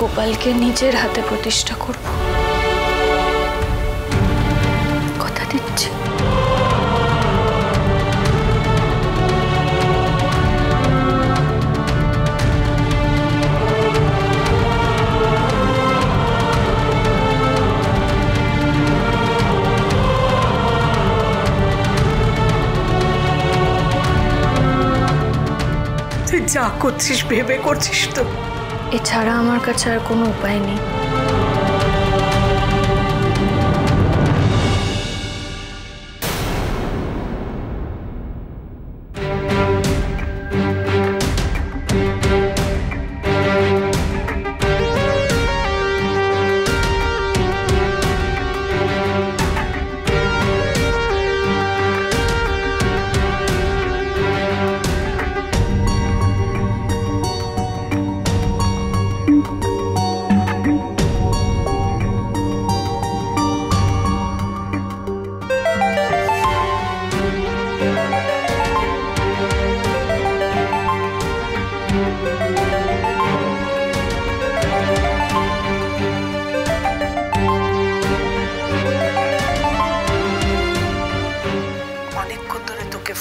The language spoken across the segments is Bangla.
গোপালকে নিজের হাতে প্রতিষ্ঠা করব, কথা দিচ্ছি। তুই যা করছিস ভেবে করছিস তো? এছাড়া আমার কাছে আর কোনো উপায় নেই।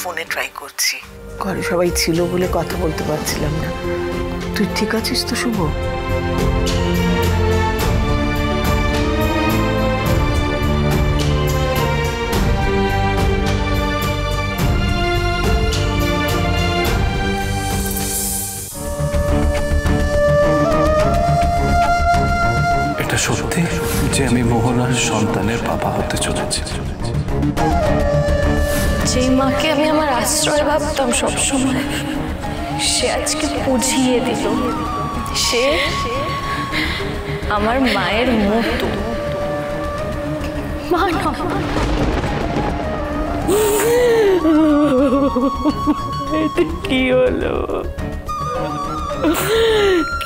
ফোনে ট্রাই করছি, ঘরে সবাই ছিল বলে কথা বলতে পারছিলাম না। তুই ঠিক আছিস তো শুভ? এটা সত্যি যে আমি মোহনার সন্তানের বাবা হতে চলেছি? যেই মাকে আমি আমার আশ্রয় ভাবতাম সবসময়, সে আজকে বুঝিয়ে দিল সে আমার মায়ের মতো। মা না, এটা কি হলো?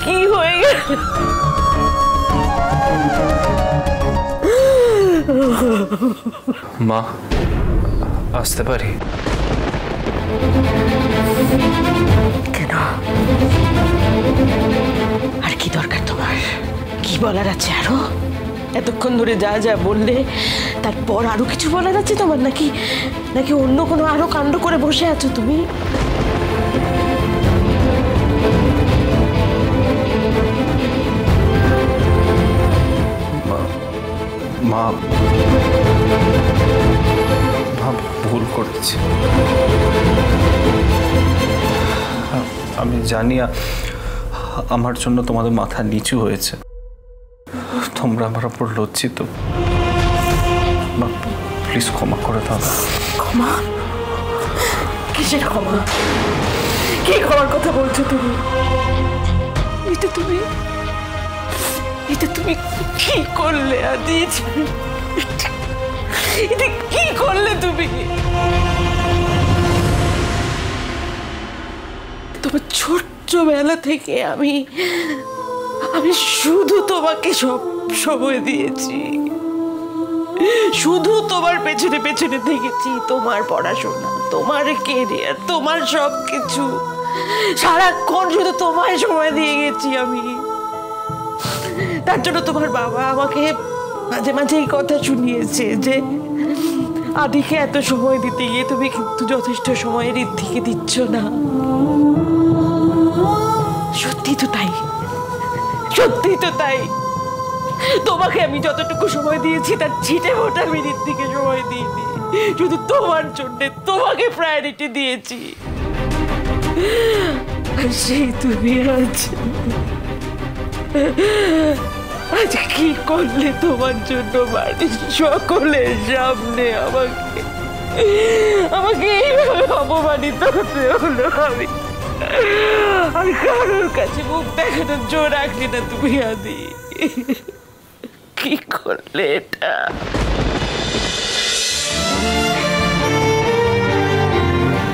কি হয়ে গেল? মা, আসতে পারি? কেন? আর কি দরকার তোমার? কি বলার আছে আরো? এতক্ষণ ধরে যা যা বললে তারপর আরো কিছু বলার আছে তোমার? নাকি নাকি অন্য কোনো আরো কাণ্ড করে বসে আছো তুমি? মা, ভুল করেছি। আমি জানি আমার জন্য তোমাদের মাথা নিচু হয়েছে, তোমরা আমার উপর লজ্জিত। প্লিজ ক্ষমা করে দাও। ক্ষমা? কিসের ক্ষমা? কি ক্ষমার কথা বলছো তুমি? এটা তুমি কি করলে আদিজ? এটা কি করলে তুমি? তোমার ছোট্টবেলা থেকে আমি শুধু তোমাকে সব সময় দিয়েছি, শুধু তোমার পেছনে পেছনে থেকেছি। তোমার পড়াশোনা, তোমার কেরিয়ার, তোমার সব কিছু, সারাক্ষণ শুধু তোমায় সময় দিয়ে গেছি আমি। তার জন্য তোমার বাবা আমাকে মাঝে মাঝে এই কথা শুনিয়েছে যে আদিকে এত সময় দিতে গিয়ে তুমি কিন্তু যথেষ্ট সময় ঋদ্ধিকে দিচ্ছ না। সত্যি তো তাই, সত্যি তো তাই। তোমাকে আমি যতটুকু সময় দিয়েছি তার ছিটে ফোটা আমি ঋদ্ধিকে সময় দিইনি। শুধু তোমার জন্য তোমাকে প্রায়োরিটি দিয়েছি। আর সেই তুমি আজ কি করলে তোমার জন্য? বাড়ির সকলের সামনে আমাকে এইভাবে অপমানিত হতে হলো। আমি আর কারোর কাছে মুখ দেখানোর জোর রাখলি না তুমি আদি। কি করলে এটা?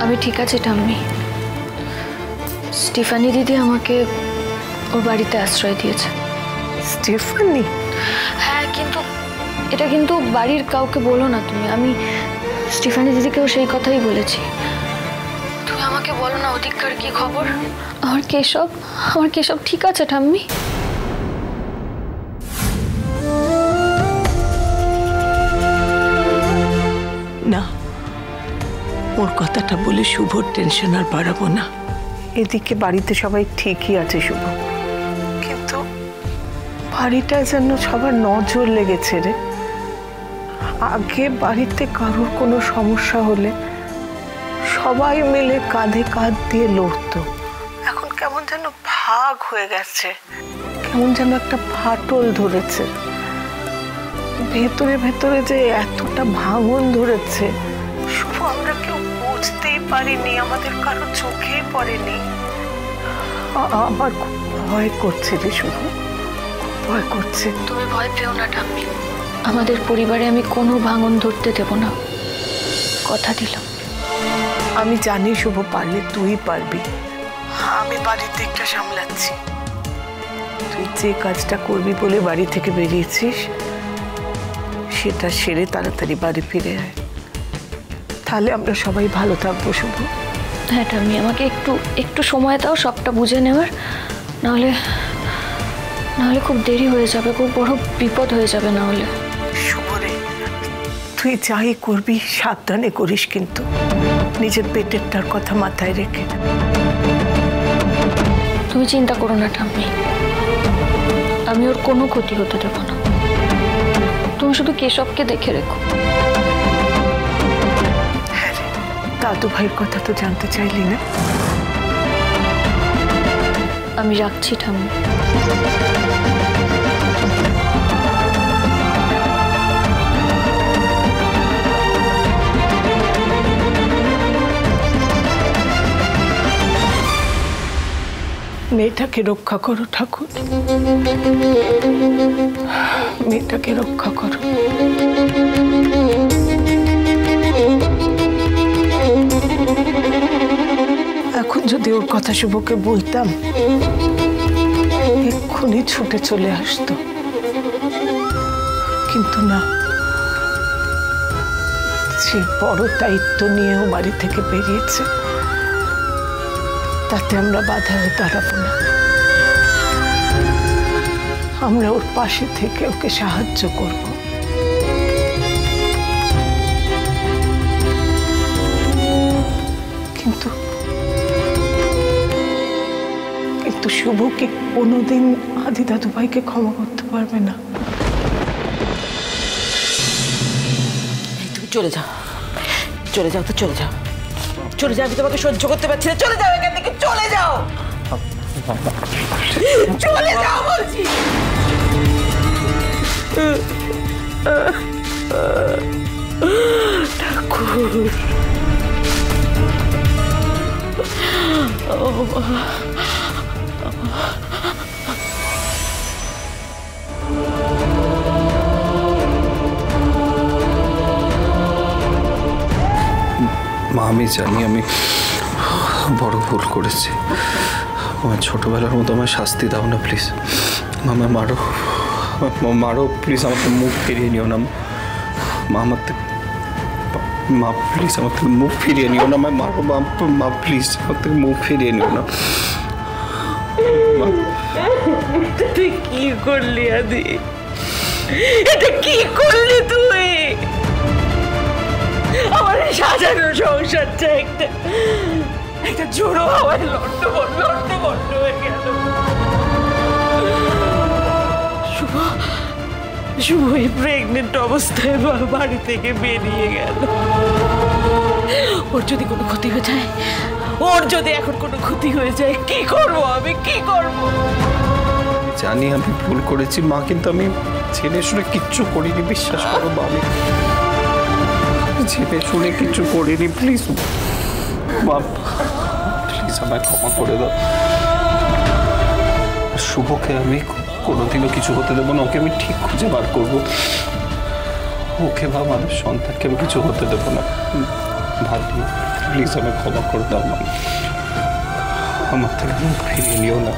আমি ঠিক আছে ঠাম্মি। স্টিফানি দিদি আমাকে ওর বাড়িতে আশ্রয় দিয়েছে। স্টিফানি? হ্যাঁ, এটা কিন্তু বাড়ির কাউকে বলো না তুমি। আমি স্টিফানি দিদিকেও সেই কথাই বলেছি। তুমি আমাকে বলো না ওদিককার কি খবর। আমার কেশব ঠিক আছে ঠাম্মি? তাহলে শুভর টেনশন আর বাড়াবো না। এদিকে বাড়িতে সবাই ঠিকই আছে শুভ, কিন্তু বাড়িটা যেন সবার নজর লেগেছে রে। আগে বাড়িতে কারোর কোনো সমস্যা হলে সবাই মিলে কাঁধে কাঁধ দিয়ে লড়তো, এখন কেমন যেন ভাগ হয়ে গেছে, কেমন যেন একটা ফাটল ধরেছে ভেতরে ভেতরে, যে এতটা ভাঙন ধরেছে শুভ আমরা কেউ বুঝতেই পারিনি, আমাদের কারো চোখেই পড়েনি। আমার খুব ভয় করছে রে শুভ, খুব ভয় করছে। তুমি ভয় পেও না ঠাম্মি, আমাদের পরিবারে আমি কোনো ভাঙন ধরতে দেব না, কথা দিলাম। আমি জানি শুভ, পারলে তুই পারবি, আমি বাড়ির দিকটা সামলাচ্ছি। তুই যে কাজটা করবি বলে বাড়ি থেকে বেরিয়েছিস সেটা সেরে তাড়াতাড়ি বাড়ি ফিরে আয়, তাহলে আমরা সবাই ভালো থাকবো শুভ। হ্যাঁ ঠাম্মি, আমাকে একটু একটু সময় দাও সবটা বুঝে নেওয়ার, নাহলে নাহলে খুব দেরি হয়ে যাবে, খুব বড় বিপদ হয়ে যাবে না হলে। শুভ রে, তুই যাই করবি সাবধানে করিস, কিন্তু নিজের পেটেরটার কথা মাথায় রেখে। তুমি চিন্তা করো না ঠাম্মি, আমি ওর কোনো ক্ষতি হতে দেব না। তুমি শুধু কেশবকে দেখে রেখো। হ্যাঁ রে, দাদু ভাইয়ের কথা তো জানতে চাইলি না? আমি রাখছি ঠাম্মি। মেয়েটাকে রক্ষা করো ঠাকুর, মেয়েটাকে রক্ষা করো। এখন যদি ওর কথা শুভকে বলতাম এক্ষুনি ছুটে চলে আসতো, কিন্তু না, যে বড় দায়িত্ব নিয়েও বাড়ি থেকে বেরিয়েছে তাতে আমরা বাধা হয়ে দাঁড়াবো না। আমরা ওর পাশে থেকে ওকে সাহায্য করব। কিন্তু কিন্তু শুভ কি কোনোদিন আদি দাদু ভাইকে ক্ষমা করতে পারবে না? তুমি চলে যাও, চলে যাও, তো চলে যাও, চলে যাও, আমি তোমাকে সহ্য করতে পারছি না, চলে যাও এখান থেকে, চলে যাও, চলে যাও বলছি। ঠাকুর, মা, আমি জানি আমি বড় ভুল করেছি। আমার ছোটবেলার মতো আমার শাস্তি দাও না প্লিজ। মামা মারো, মারো প্লিজ, আমার থেকে মুখ ফিরিয়ে নিও না মা, আমার থেকে মা প্লিজ, আমার থেকে মুখ ফিরিয়ে নিও না, আমায় মারো মা প্লিজ, আমার থেকে মুখ ফিরিয়ে নিও না। তুই কি করলি আদি, এটা কি করলি তুই? আমার সাজানো সংসারটা একটা জোড়ো হাওয়ায় লন্ড হয়ে গেল। শুভ এই প্রেগনেন্ট অবস্থায় বাড়ি থেকে বেরিয়ে গেল। ওর যদি কোনো ক্ষতি হয়ে যায়, ওর যদি এখন কোনো ক্ষতি হয়ে যায়, কি করবো আমি, কি করবো? জানি আমি ভুল করেছি মা, কিন্তু আমি জেনে শুনে কিচ্ছু করিনি, বিশ্বাস করো মা, আমি জেনে শুনে কিচ্ছু করিনি, প্লিজ মা, প্লিজ আমায় ক্ষমা করে দাও। শুভকে আমি কোনোদিনও কিছু হতে দেবো না, ওকে আমি ঠিক খুঁজে বার করবো, ওকে বা আমার সন্তানকে আমি কিছু হতে দেবো না। ভাবি প্লিজ আমায় ক্ষমা করে দাও মা, আমার থেকে মুখ ফিরিয়ে নিও না।